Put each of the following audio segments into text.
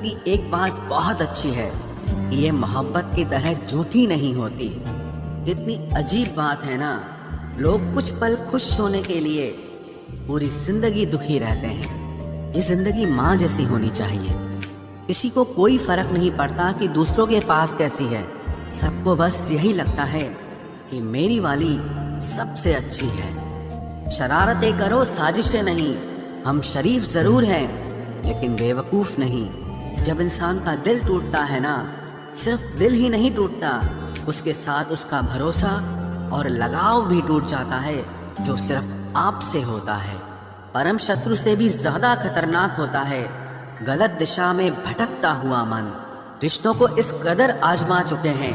की एक बात बहुत अच्छी है, ये मोहब्बत की तरह झूठी नहीं होती। कितनी अजीब बात है ना, लोग कुछ पल खुश होने के लिए पूरी जिंदगी दुखी रहते हैं। ये जिंदगी माँ जैसी होनी चाहिए। किसी को कोई फर्क नहीं पड़ता कि दूसरों के पास कैसी है, सबको बस यही लगता है कि मेरी वाली सबसे अच्छी है। शरारतें करो, साजिशें नहीं। हम शरीफ जरूर हैं लेकिन बेवकूफ़ नहीं। जब इंसान का दिल टूटता है ना, सिर्फ दिल ही नहीं टूटता, उसके साथ उसका भरोसा और लगाव भी टूट जाता है, जो सिर्फ आपसे होता है। परम शत्रु से भी ज्यादा खतरनाक होता है गलत दिशा में भटकता हुआ मन। रिश्तों को इस कदर आजमा चुके हैं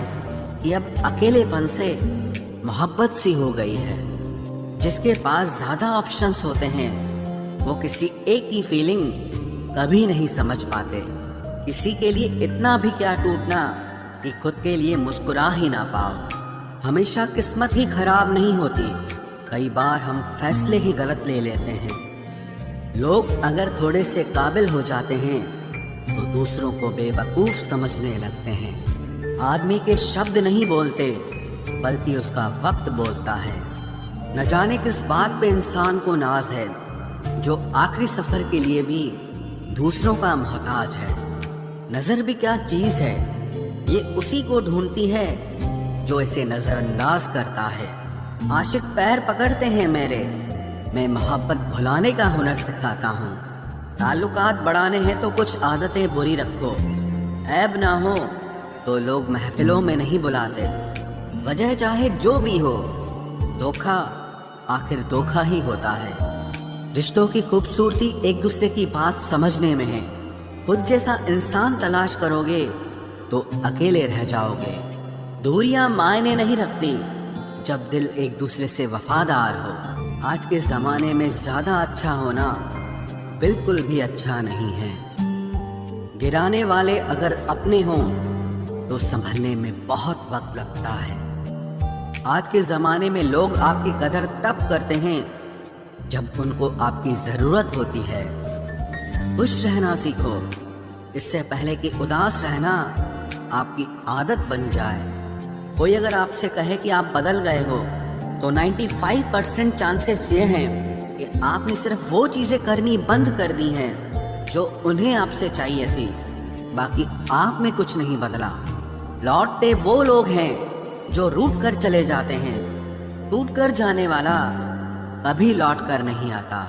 कि अब अकेलेपन से मोहब्बत सी हो गई है। जिसके पास ज्यादा ऑप्शंस होते हैं वो किसी एक की फीलिंग कभी नहीं समझ पाते। किसी के लिए इतना भी क्या टूटना कि खुद के लिए मुस्कुरा ही ना पाओ। हमेशा किस्मत ही खराब नहीं होती, कई बार हम फैसले ही गलत ले लेते हैं। लोग अगर थोड़े से काबिल हो जाते हैं तो दूसरों को बेवकूफ समझने लगते हैं। आदमी के शब्द नहीं बोलते बल्कि उसका वक्त बोलता है। न जाने किस बात पे इंसान को नाज है, जो आखिरी सफर के लिए भी दूसरों का मोहताज है। नजर भी क्या चीज है, ये उसी को ढूंढती है जो इसे नजरअंदाज करता है। आशिक पैर पकड़ते हैं मेरे, मैं मोहब्बत भुलाने का हुनर सिखाता हूँ। ताल्लुकात बढ़ाने हैं तो कुछ आदतें बुरी रखो, ऐब ना हो तो लोग महफिलों में नहीं बुलाते। वजह चाहे जो भी हो, धोखा आखिर धोखा ही होता है। रिश्तों की खूबसूरती एक दूसरे की बात समझने में है। खुद जैसा इंसान तलाश करोगे तो अकेले रह जाओगे। दूरियां मायने नहीं रखती जब दिल एक दूसरे से वफादार हो। आज के ज़माने में ज़्यादा अच्छा होना बिल्कुल भी अच्छा नहीं है। गिराने वाले अगर अपने हों तो संभलने में बहुत वक्त लगता है। आज के ज़माने में लोग आपकी कदर तब करते हैं जब उनको आपकी ज़रूरत होती है। खुश रहना सीखो, इससे पहले कि उदास रहना आपकी आदत बन जाए। कोई अगर आपसे कहे कि आप बदल गए हो तो 95% चांसेस ये हैं कि आपने सिर्फ वो चीज़ें करनी बंद कर दी हैं जो उन्हें आपसे चाहिए थी। बाकी आप में कुछ नहीं बदला। लौटते वो लोग हैं जो रूठ कर चले जाते हैं। टूट कर जाने वाला कभी लौट कर नहीं आता।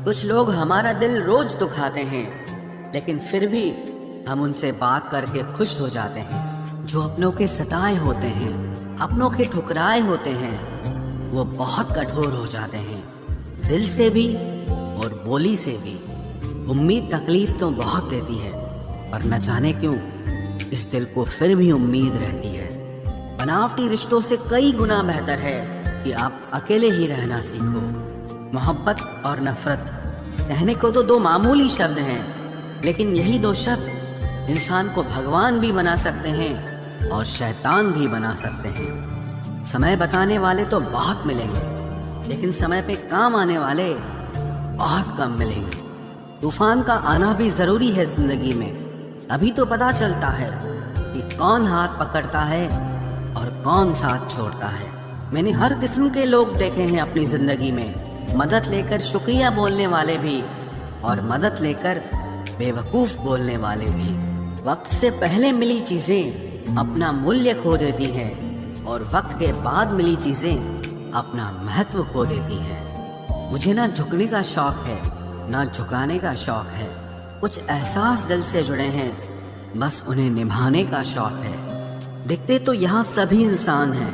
कुछ लोग हमारा दिल रोज दुखाते हैं लेकिन फिर भी हम उनसे बात करके खुश हो जाते हैं। जो अपनों के सताए होते हैं, अपनों के ठुकराए होते हैं, वो बहुत कठोर हो जाते हैं, दिल से भी और बोली से भी। उम्मीद तकलीफ तो बहुत देती है, पर न जाने क्यों इस दिल को फिर भी उम्मीद रहती है। बनावटी रिश्तों से कई गुना बेहतर है कि आप अकेले ही रहना सीखो। मोहब्बत और नफरत कहने को तो दो मामूली शब्द हैं, लेकिन यही दो शब्द इंसान को भगवान भी बना सकते हैं और शैतान भी बना सकते हैं। समय बताने वाले तो बहुत मिलेंगे, लेकिन समय पे काम आने वाले बहुत कम मिलेंगे। तूफान का आना भी जरूरी है जिंदगी में, अभी तो पता चलता है कि कौन हाथ पकड़ता है और कौन साथ छोड़ता है। मैंने हर किस्म के लोग देखे हैं अपनी जिंदगी में, मदद लेकर शुक्रिया बोलने वाले भी और मदद लेकर बेवकूफ बोलने वाले भी। वक्त से पहले मिली चीजें अपना मूल्य खो देती हैं और वक्त के बाद मिली चीजें अपना महत्व खो देती हैं। मुझे ना झुकने का शौक है ना झुकाने का शौक है। कुछ एहसास दिल से जुड़े हैं, बस उन्हें निभाने का शौक है। दिखते तो यहाँ सभी इंसान हैं,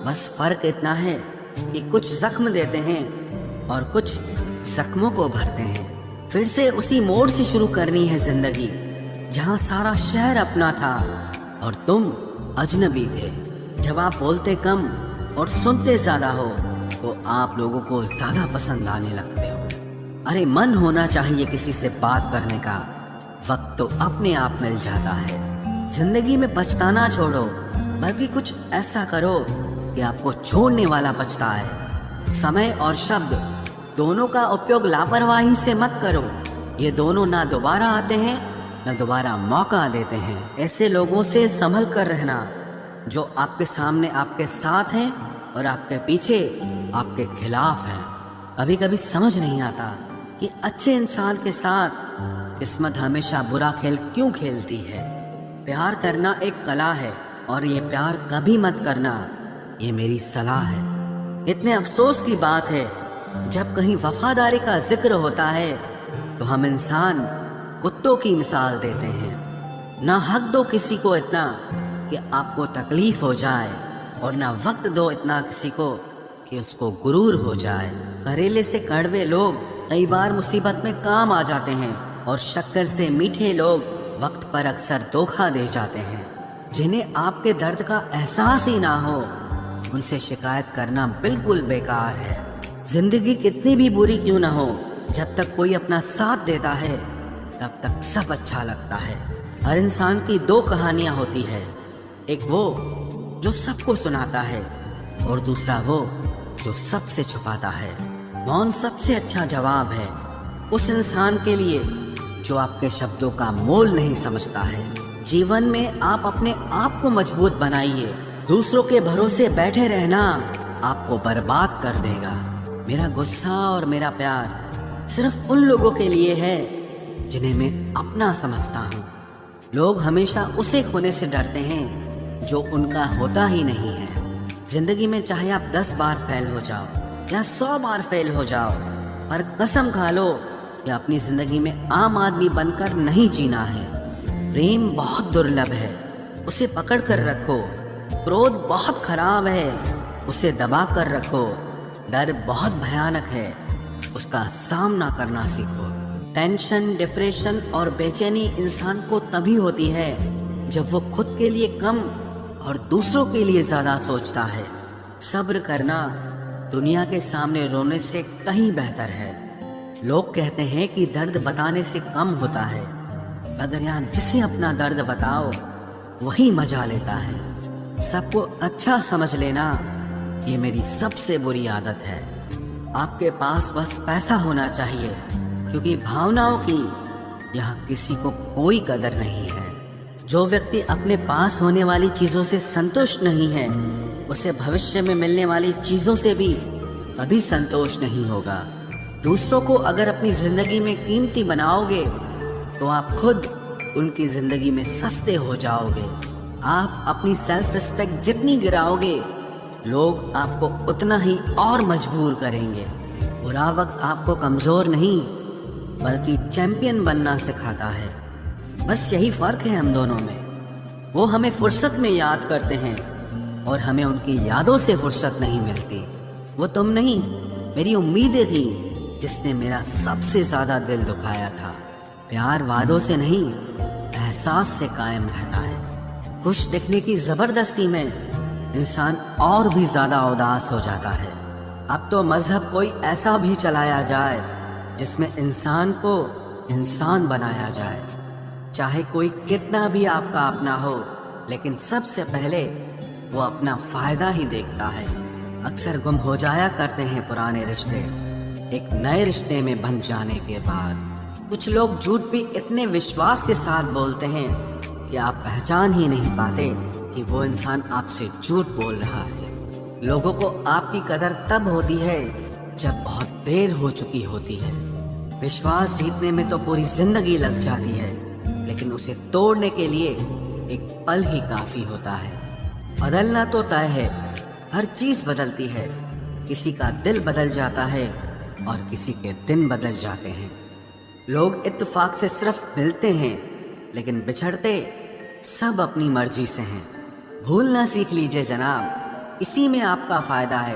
बस फर्क इतना है कि कुछ जख्म देते हैं और कुछ जख्मों को भरते हैं। फिर से उसी मोड़ से शुरू करनी है जिंदगी जहाँ सारा शहर अपना था और तुम अजनबी थे। जब आप बोलते कम और सुनते ज्यादा हो तो आप लोगों को ज्यादा पसंद आने लगते हो। अरे मन होना चाहिए किसी से बात करने का, वक्त तो अपने आप मिल जाता है। जिंदगी में पछताना छोड़ो, बल्कि कुछ ऐसा करो कि आपको छोड़ने वाला पछताए। समय और शब्द दोनों का उपयोग लापरवाही से मत करो, ये दोनों ना दोबारा आते हैं न दोबारा मौका देते हैं। ऐसे लोगों से संभल कर रहना जो आपके सामने आपके साथ हैं और आपके पीछे आपके खिलाफ हैं। कभी कभी समझ नहीं आता कि अच्छे इंसान के साथ किस्मत हमेशा बुरा खेल क्यों खेलती है। प्यार करना एक कला है और ये प्यार कभी मत करना, ये मेरी सलाह है। इतने अफसोस की बात है जब कहीं वफादारी का जिक्र होता है तो हम इंसान कुत्तों की मिसाल देते हैं। ना हक दो किसी को इतना कि आपको तकलीफ हो जाए और ना वक्त दो इतना किसी को कि उसको गुरूर हो जाए। करेले से कड़वे लोग कई बार मुसीबत में काम आ जाते हैं और शक्कर से मीठे लोग वक्त पर अक्सर धोखा दे जाते हैं। जिन्हें आपके दर्द का एहसास ही ना हो उनसे शिकायत करना बिल्कुल बेकार है। जिंदगी कितनी भी बुरी क्यों ना हो, जब तक कोई अपना साथ देता है तब तक सब अच्छा लगता है। हर इंसान की दो कहानियां होती है, एक वो जो सबको सुनाता है और दूसरा वो जो सबसे छुपाता है। मौन सबसे अच्छा जवाब है उस इंसान के लिए जो आपके शब्दों का मोल नहीं समझता है। जीवन में आप अपने आप को मजबूत बनाइए। दूसरों के भरोसे बैठे रहना आपको बर्बाद कर देगा। मेरा गुस्सा और मेरा प्यार सिर्फ उन लोगों के लिए है जिन्हें मैं अपना समझता हूँ। लोग हमेशा उसे खोने से डरते हैं जो उनका होता ही नहीं है। जिंदगी में चाहे आप 10 बार फेल हो जाओ या 100 बार फेल हो जाओ, पर कसम खा लो कि अपनी जिंदगी में आम आदमी बनकर नहीं जीना है। प्रेम बहुत दुर्लभ है, उसे पकड़ कर रखो। क्रोध बहुत खराब है, उसे दबा कर रखो। डर बहुत भयानक है, उसका सामना करना सीखो। टेंशन, डिप्रेशन और बेचैनी इंसान को तभी होती है जब वो खुद के लिए कम और दूसरों के लिए ज़्यादा सोचता है। सब्र करना दुनिया के सामने रोने से कहीं बेहतर है। लोग कहते हैं कि दर्द बताने से कम होता है, मगर यहाँ जिसे अपना दर्द बताओ वही मजा लेता है। सबको अच्छा समझ लेना ये मेरी सबसे बुरी आदत है। आपके पास बस पैसा होना चाहिए, क्योंकि भावनाओं की यहाँ किसी को कोई कदर नहीं है। जो व्यक्ति अपने पास होने वाली चीज़ों से संतुष्ट नहीं है, उसे भविष्य में मिलने वाली चीज़ों से भी कभी संतोष नहीं होगा। दूसरों को अगर अपनी ज़िंदगी में कीमती बनाओगे तो आप खुद उनकी ज़िंदगी में सस्ते हो जाओगे। आप अपनी सेल्फ रिस्पेक्ट जितनी गिराओगे, लोग आपको उतना ही और मजबूर करेंगे। बुरा वक्त आपको कमज़ोर नहीं बल्कि चैंपियन बनना सिखाता है। बस यही फ़र्क है हम दोनों में। वो हमें फुर्सत में याद करते हैं और हमें उनकी यादों से फुर्सत नहीं मिलती। वो तुम नहीं, मेरी उम्मीदें थी जिसने मेरा सबसे ज़्यादा दिल दुखाया था। प्यार वादों से नहीं, एहसास से कायम रहता है। खुश दिखने की ज़बरदस्ती में इंसान और भी ज़्यादा उदास हो जाता है। अब तो मज़हब कोई ऐसा भी चलाया जाए जिसमें इंसान को इंसान बनाया जाए। चाहे कोई कितना भी आपका अपना हो, लेकिन सबसे पहले वो अपना फ़ायदा ही देखता है। अक्सर गुम हो जाया करते हैं पुराने रिश्ते एक नए रिश्ते में बन जाने के बाद। कुछ लोग झूठ भी इतने विश्वास के साथ बोलते हैं कि आप पहचान ही नहीं पाते कि वो इंसान आपसे झूठ बोल रहा है। लोगों को आपकी कदर तब होती है जब बहुत देर हो चुकी होती है। विश्वास जीतने में तो पूरी जिंदगी लग जाती है, लेकिन उसे तोड़ने के लिए एक पल ही काफ़ी होता है। बदलना तो तय है, हर चीज़ बदलती है। किसी का दिल बदल जाता है और किसी के दिन बदल जाते हैं। लोग इत्तेफाक से सिर्फ मिलते हैं, लेकिन बिछड़ते सब अपनी मर्जी से हैं। भूलना सीख लीजिए जनाब, इसी में आपका फ़ायदा है,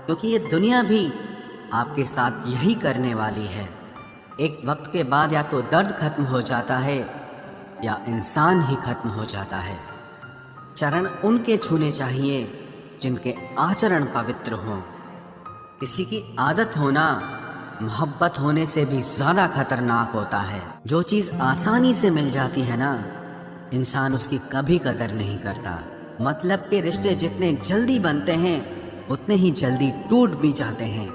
क्योंकि ये दुनिया भी आपके साथ यही करने वाली है। एक वक्त के बाद या तो दर्द खत्म हो जाता है या इंसान ही खत्म हो जाता है। चरण उनके छूने चाहिए जिनके आचरण पवित्र हों। किसी की आदत होना मोहब्बत होने से भी ज़्यादा खतरनाक होता है। जो चीज़ आसानी से मिल जाती है ना, इंसान उसकी कभी कदर नहीं करता। मतलब के रिश्ते जितने जल्दी बनते हैं उतने ही जल्दी टूट भी जाते हैं।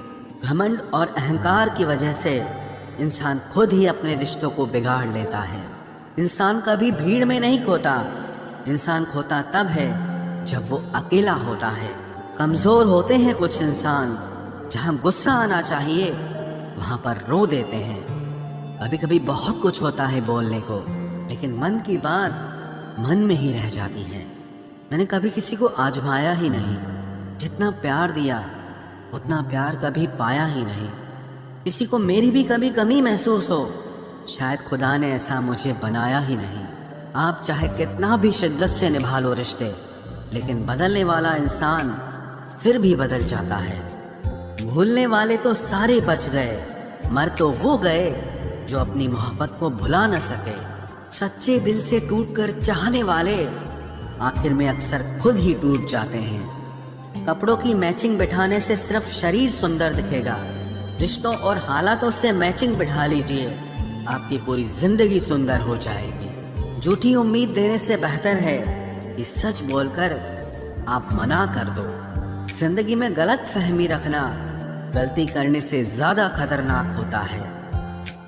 घमंड और अहंकार की वजह से इंसान खुद ही अपने रिश्तों को बिगाड़ लेता है। इंसान कभी भीड़ में नहीं खोता, इंसान खोता तब है जब वो अकेला होता है। कमज़ोर होते हैं कुछ इंसान, जहाँ गुस्सा आना चाहिए वहाँ पर रो देते हैं। कभी कभी बहुत कुछ होता है बोलने को, लेकिन मन की बात मन में ही रह जाती है। मैंने कभी किसी को आजमाया ही नहीं, जितना प्यार दिया उतना प्यार कभी पाया ही नहीं। किसी को मेरी भी कभी कमी महसूस हो, शायद खुदा ने ऐसा मुझे बनाया ही नहीं। आप चाहे कितना भी शिद्दत से निभा लो रिश्ते, लेकिन बदलने वाला इंसान फिर भी बदल जाता है। भूलने वाले तो सारे बच गए, मर तो वो गए जो अपनी मोहब्बत को भुला न सके। सच्चे दिल से टूटकर चाहने वाले आखिर में अक्सर खुद ही टूट जाते हैं। कपड़ों की मैचिंग बिठाने से सिर्फ शरीर सुंदर दिखेगा, रिश्तों और हालातों से मैचिंग बिठा लीजिए, आपकी पूरी जिंदगी सुंदर हो जाएगी। झूठी उम्मीद देने से बेहतर है कि सच बोलकर आप मना कर दो। जिंदगी में गलत फहमी रखना गलती करने से ज्यादा खतरनाक होता है।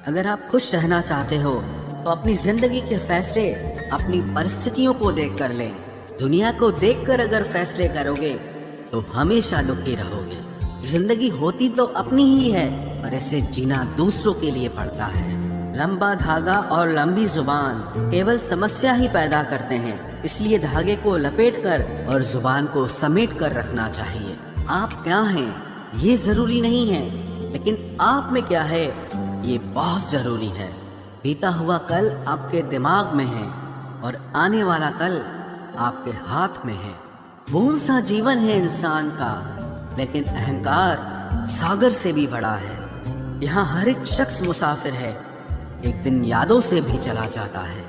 अगर आप खुश रहना चाहते हो तो अपनी जिंदगी के फैसले अपनी परिस्थितियों को देख कर लें। दुनिया को देखकर अगर फैसले करोगे तो हमेशा दुखी रहोगे। जिंदगी होती तो अपनी ही है, पर इसे जीना दूसरों के लिए पड़ता है। लंबा धागा और लंबी जुबान केवल समस्या ही पैदा करते हैं, इसलिए धागे को लपेट कर और जुबान को समेट कर रखना चाहिए। आप क्या हैं ये जरूरी नहीं है, लेकिन आप में क्या है ये बहुत जरूरी है। बीता हुआ कल आपके दिमाग में है और आने वाला कल आपके हाथ में है। बूंद सा जीवन है इंसान का, लेकिन अहंकार सागर से भी बड़ा है। यहाँ हर एक शख्स मुसाफिर है, एक दिन यादों से भी चला जाता है।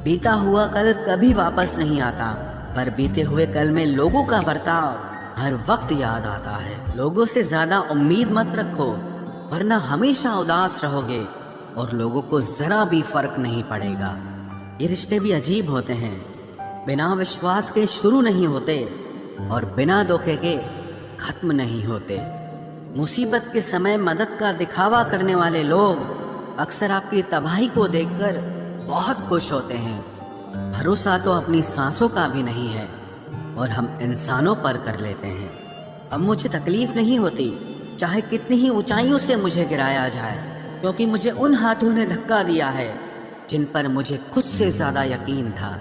बीता हुआ कल कभी वापस नहीं आता, पर बीते हुए कल में लोगों का बर्ताव हर वक्त याद आता है। लोगों से ज्यादा उम्मीद मत रखो, वरना हमेशा उदास रहोगे और लोगों को जरा भी फर्क नहीं पड़ेगा। ये रिश्ते भी अजीब होते हैं, बिना विश्वास के शुरू नहीं होते और बिना धोखे के खत्म नहीं होते। मुसीबत के समय मदद का दिखावा करने वाले लोग अक्सर आपकी तबाही को देखकर बहुत खुश होते हैं। भरोसा तो अपनी सांसों का भी नहीं है और हम इंसानों पर कर लेते हैं। अब मुझे तकलीफ नहीं होती चाहे कितनी ही ऊंचाइयों से मुझे गिराया जाए, क्योंकि मुझे उन हाथों ने धक्का दिया है जिन पर मुझे खुद से ज्यादा यकीन था।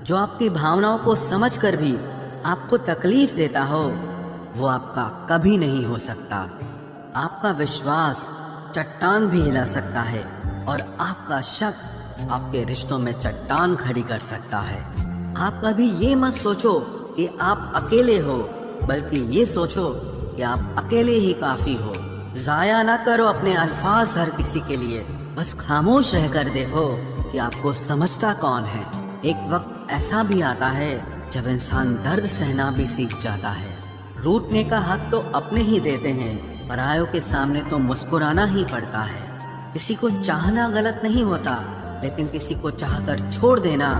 जो आपकी भावनाओं को समझकर भी आपको तकलीफ देता हो वो आपका कभी नहीं हो सकता। आपका विश्वास चट्टान भी हिला सकता है और आपका शक आपके रिश्तों में चट्टान खड़ी कर सकता है। आप कभी ये मत सोचो कि आप अकेले हो, बल्कि ये सोचो कि आप अकेले ही काफी हो। जाया ना करो अपने अल्फाज हर किसी के लिए, बस खामोश रहकर देखो कि आपको समझता कौन है। एक वक्त ऐसा भी आता है जब इंसान दर्द सहना भी सीख जाता है। रूठने का हक तो अपने ही देते हैं, परायों के सामने तो मुस्कुराना ही पड़ता है। किसी को चाहना गलत नहीं होता, लेकिन किसी को चाहकर छोड़ देना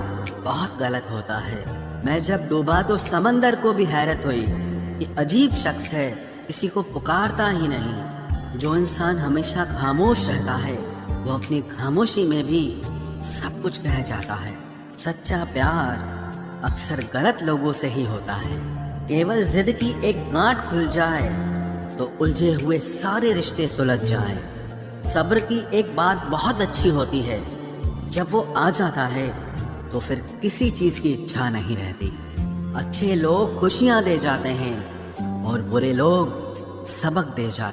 बहुत गलत होता है। मैं जब डूबा तो समंदर को भी हैरत हुई, ये अजीब शख्स है, किसी को पुकारता ही नहीं। जो इंसान हमेशा खामोश रहता है वो अपनी खामोशी में भी सब कुछ कह जाता है। सच्चा प्यार अक्सर गलत लोगों से ही होता है। केवल जिद की एक गांठ खुल जाए तो उलझे हुए सारे रिश्ते सुलझ जाएं। सब्र की एक बात बहुत अच्छी होती है, जब वो आ जाता है तो फिर किसी चीज की इच्छा नहीं रहती। अच्छे लोग खुशियां दे जाते हैं और बुरे लोग सबक दे जाते हैं।